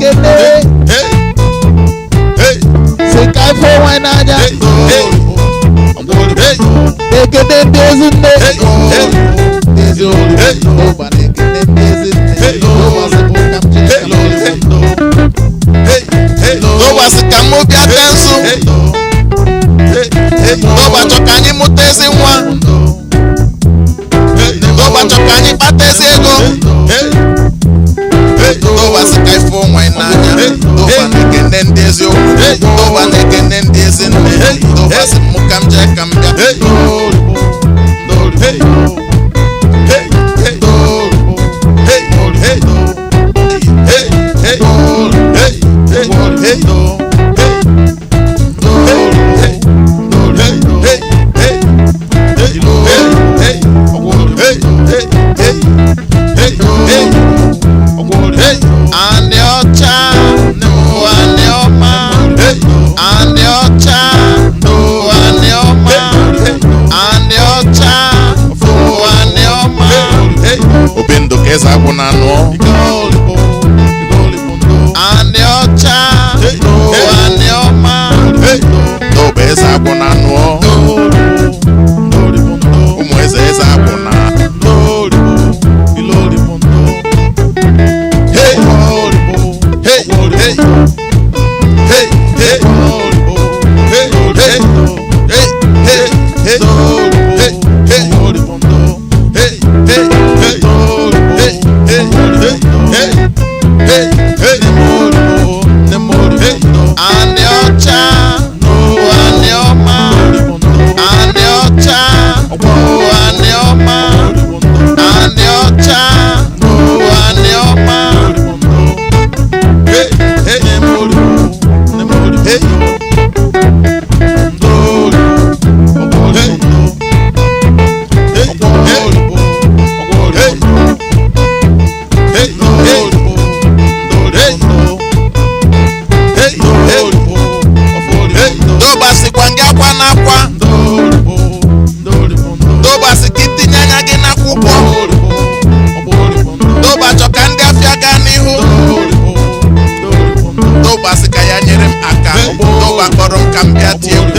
ekele si ka ifo nwa n'anya ekele ndị ezi nne ezi olu ụba na ekele ndị ezi nne ụbọchị bụ ka m jee n'ụbọchị ka m bịa tee nso n'ụbọchị ka anyị mụta ezi nwa n'ụbọchị ka anyị kpata ezi ego n'ụbọchị ka ifo nwa n'anya n'ụba na-ekene ndị eziokwu n'ụba na-ekene ndị ezi nne n'ụbọchị mụ ka m jee ka m bịa eze akwụ na anụ anị ọcha anị ọma n'obe eze akwụ na anụ ụmụ eze akwụ na ka m bịa tie